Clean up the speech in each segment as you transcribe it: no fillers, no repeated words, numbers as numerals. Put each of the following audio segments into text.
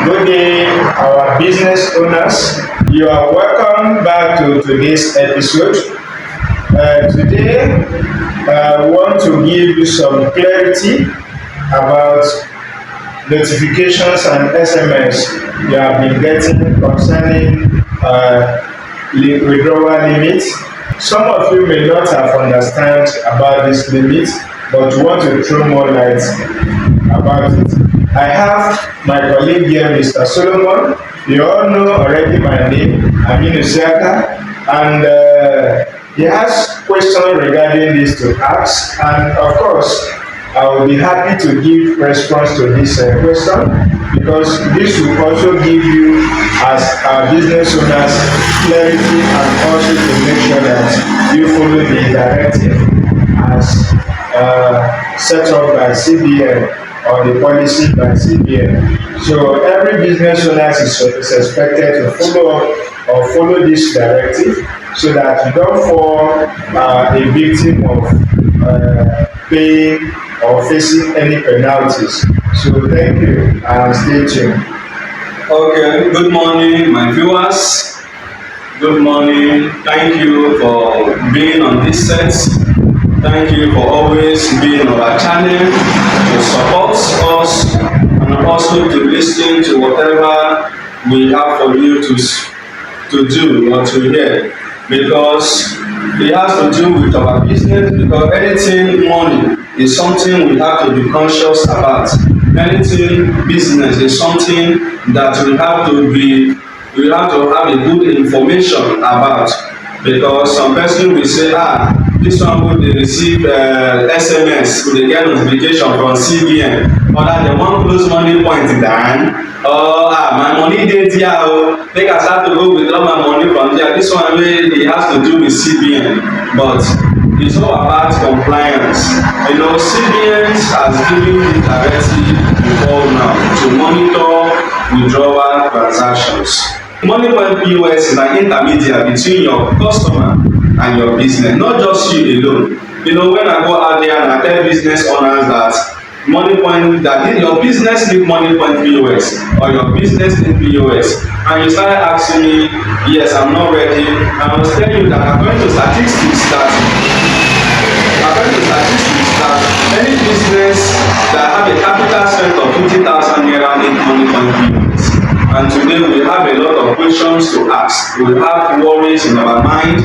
Good day, our business owners. You are welcome back to today's episode. Today, I want to give you some clarity about notifications and SMS you have been getting concerning withdrawal limit. Some of you may not have understand about this limit, but want to throw more light about it. I have my colleague here, Mr. Solomon. You all know already my name, Aminu Siaka, and he has questions regarding this to ask, and of course, I will be happy to give response to this question, because this will also give you, as our business owners, clarity, and also to make sure that you follow the directive as set up by CBN or the policy by CBN. So every business owner is expected to follow this directive, so that you don't fall a victim of paying or facing any penalties. So thank you and stay tuned. Okay, good morning, my viewers. Good morning. Thank you for being on this set. Thank you for always being on our channel to support us and also to listen to whatever we have for you to do or to hear, because it has to do with our business. Because anything money is something we have to be conscious about. Anything business is something that we have to have a good information about, because some person will say, this one wey dey receive SMS, we dey get notification from CBN, or that dem wan close money point down, or my money dey there o, make I start to go withdraw my money from there. This one wey e has to do with CBN, but it's all about compliance. You know, CBN has given the directive before now to monitor withdrawal transactions. Money point POS is an intermediary between your customer and your business, not just you alone. You know, when I go out there and I tell business owners that your business need money point POS, or your business need POS, and you start asking me, yes, I'm not ready, I must tell you that according to statistics that any business that have a capital strength of 50,000 naira need money point POS. And today we have a lot of questions to ask. We have worries in our mind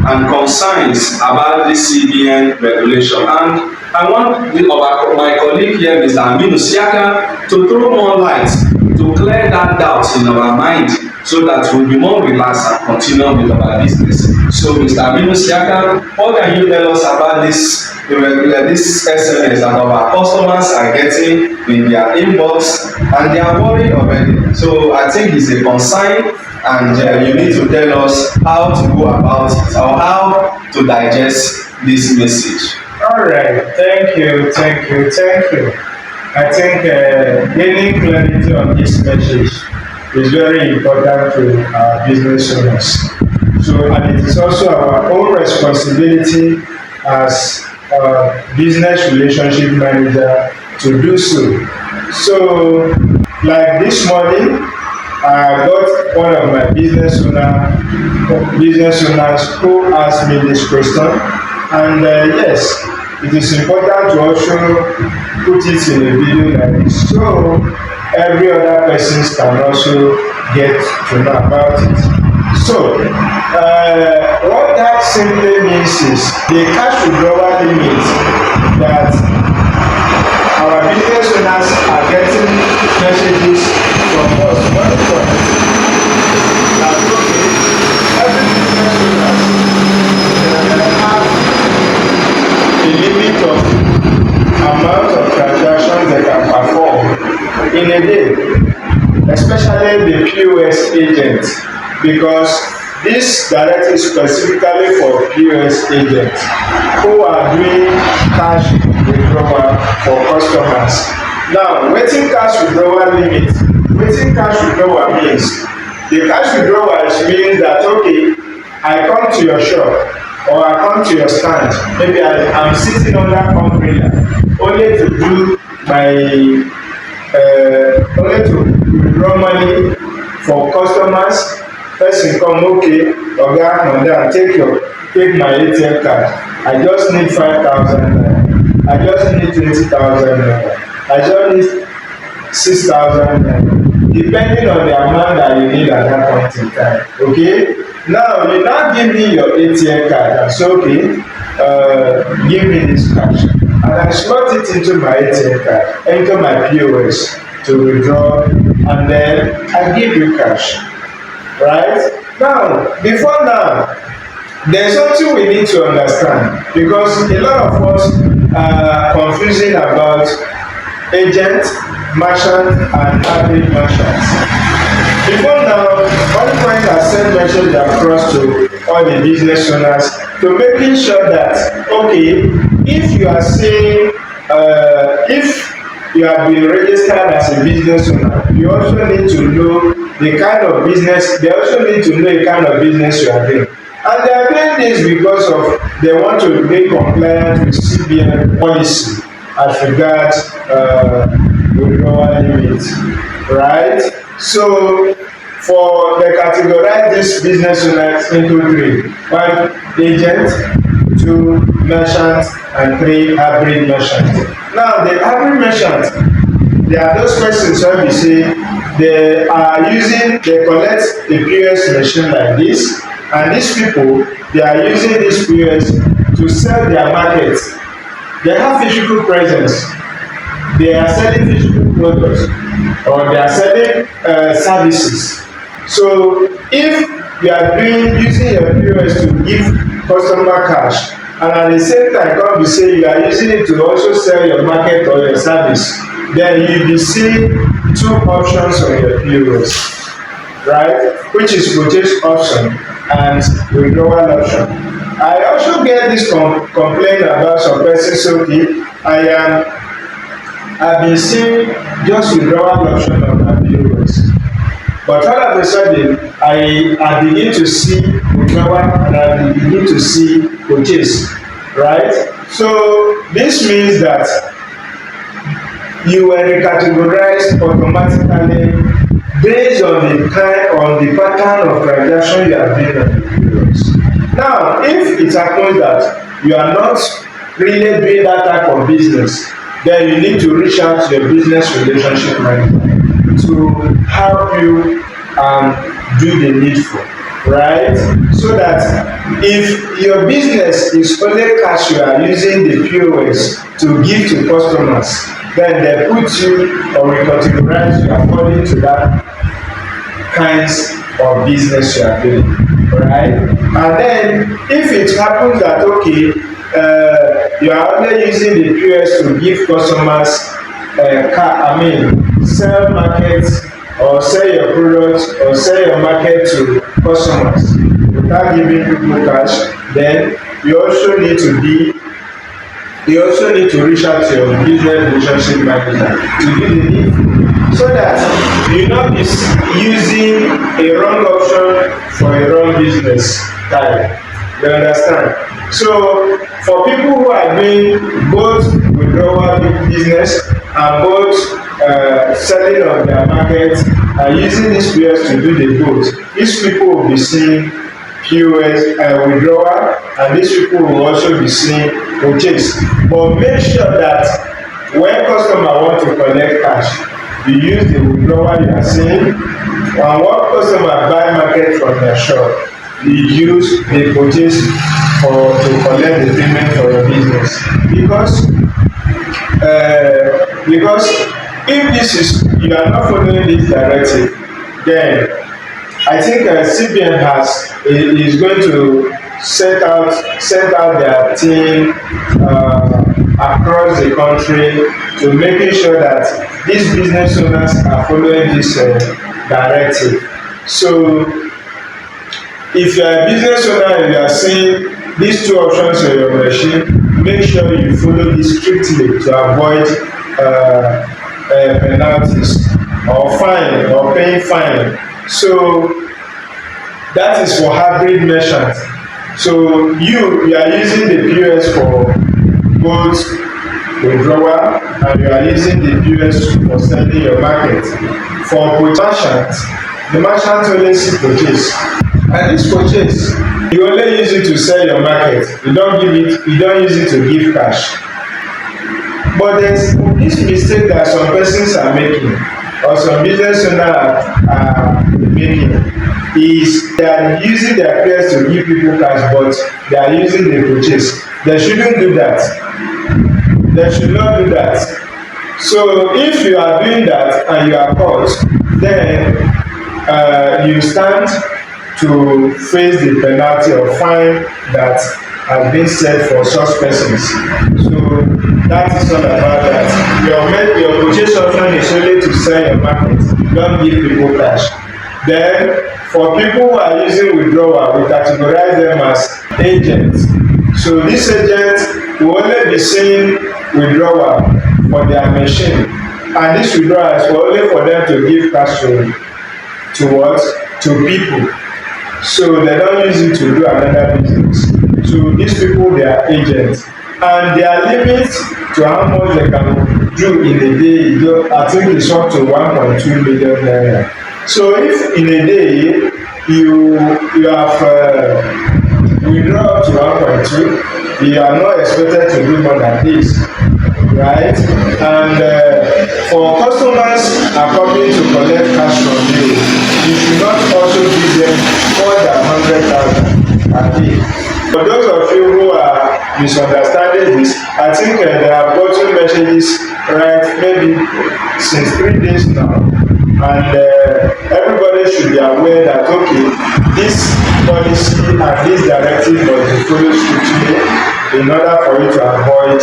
and concerns about this CBN regulation. And I want my colleague here, Mr. Aminu Siaka, to throw more light to clear that doubt in our mind, so that we'll be more relaxed and continue with our business. So, Mr. Aminu Siaka, what can you tell us about this SMS that our customers are getting in their inbox, and they are worried already? So I think it's a concern, and you need to tell us how to go about it, or how to digest this message. All right, thank you. I think gaining clarity on this message is very important to our business owners. So, and it is also our own responsibility as a business relationship manager to do so. So, like this morning, I got one of my business owners who asked me this question, and yes, it is important to also put it in a video like this, so every other person can also get to know about it. So, what that simply means is the cash withdrawal limit that our business owners are getting messages from us that every business owners have a limit of amount of transactions they can perform in a day, especially the POS agents, because this directive is specifically for POS agents who are doing cash withdrawal for customers. Now, wetin cash withdrawal limit? Wetin cash withdrawal means? The cash withdrawal means that, okay, I come to your shop, or I come to your stand, maybe I'm sitting under umbrella, only to do my only to withdraw for customers. Person come, okay, oga madam, take my ATM card. I just need 5,000 naira. I just need 20,000 naira. I just need 6,000 naira. Depending on the amount that you need at that point in time. Okay? Now you now give me your ATM card and say, okay, give me this cash. And I slot it into my ATM card, into my POS to withdraw, and then I give you cash. Right? Now, before now, there's something we need to understand, because a lot of us are confusing about agent, merchant, and average merchants. Before now, one point has sent message across to all the business owners to making sure that, okay, if you are saying, if you have been registered as a business owner, you also need to know the kind of business, they also need to know the kind of business you are doing. And they are doing this because of they want to be compliant with CBN policy as regards withdrawal limit, right? So for they categorize this business owners into three: one, agent; two, merchant; and three, hybrid merchant. Now the hybrid merchant, they are those persons wey be say they collect a POS machine like this, and these people, they are using this POS to sell their market. They have physical presence, they are selling physical products, or they are selling services. So if you are using your POS to give customer cash, and at the same time come be say you are using it to also sell your market or your service, then you be see two options on your POS, right? Which is purchase option and withdrawal option. I also get this complaint about some persons. Okay, I've been seeing just withdrawal option on my POS, but all of a sudden I begin to see withdrawal and I begin to see purchase, right? So this means that you were recategorized automatically based on the pattern of transaction you are doing on the POS. Now, if it happens that you are not really doing that type of business, then you need to reach out to your business relationship manager to help you do the needful, right? So that if your business is only cash, you are using the POS to give to customers, then they put you or recategorize you according to that kinds of business you are doing, right? And then if it happens that, okay, you are only using the POS to give customers sell markets or sell your products or sell your market to customers without giving people cash, then you also need to reach out to your business relationship manager to do the needful, so that you not be using a wrong option for a wrong business type. You understand? So for people who are doing both withdrawal business and both selling of their market and using this POS to do the both, these people will be seeing POS withdrawal, and these people will also be seeing purchase. But make sure that when customer want to collect cash, you use the withdrawal you are seeing, and when customer buy market from your shop, you use the purchase to collect the payment for your business. Because if this is, you are not following this directive, then I think CBN is going to send out their team across the country to making sure that these business owners are following this directive. So if you are a business owner and you are seeing these two options on your machine, make sure you follow this strictly to avoid penalties or fine or paying fine. So that is for hybrid merchant. So you are using the POS for both withdrawal and you are using the POS for selling your market. For merchant, The merchant only see purchase, and this purchase you only use it to sell your market. You don't use it to give cash. But there's this mistake that some persons are making, or some business owners are making, is they are using their peers to give people cash, but they are using the purchase. They shouldn't do that. They should not do that. So if you are doing that and you are caught, then you stand to face the penalty or fine that has been set for such persons. So that is all about that. Your purchase option is only to sell your market. Don't give people cash. Then for people who are using withdrawal, we categorize them as agents. So this agent will only be seeing withdrawal for their machine, and this withdrawal is only for them to give cash to what? To people. So they don't use it to do another business. So these people, they are agents, and their limit to how much they can do in a day, I think it's up to 1.2 million naira. So if in a day you have withdraw up to 1.2, you are not expected to do more than this, right? And for customers are coming to collect cash from you should not also give them more than 100,000 a day. For those of you who are misunderstanding this, I think they have gotten messages right maybe since 3 days now, and everybody should be aware that okay, this policy and this directive must be followed strictly in order for you to avoid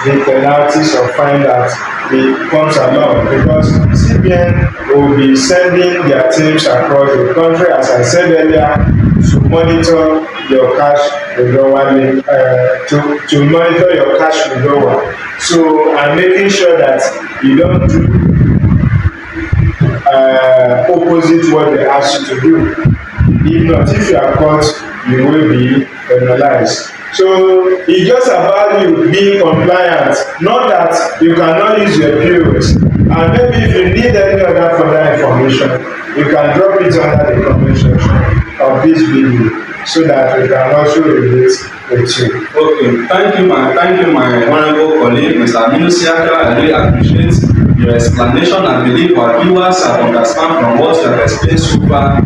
the penalties or fine that it comes along, because CBN will be sending their teams across the country, as I said earlier, to monitor your cash withdrawal, to monitor your cash withdrawal. So I'm making sure that you don't do opposite what they ask you to do. If not, if you are caught, you will be penalized. So it's just about you being compliant, not that you cannot use your POS. And maybe if you need any other further information, you can drop it under the comment section of this video so that we can also relate with you. Okay, thank you, my honorable colleague, Mr. Aminu Siaka. I really appreciate your explanation. I believe our viewers have understand from what you have explained so far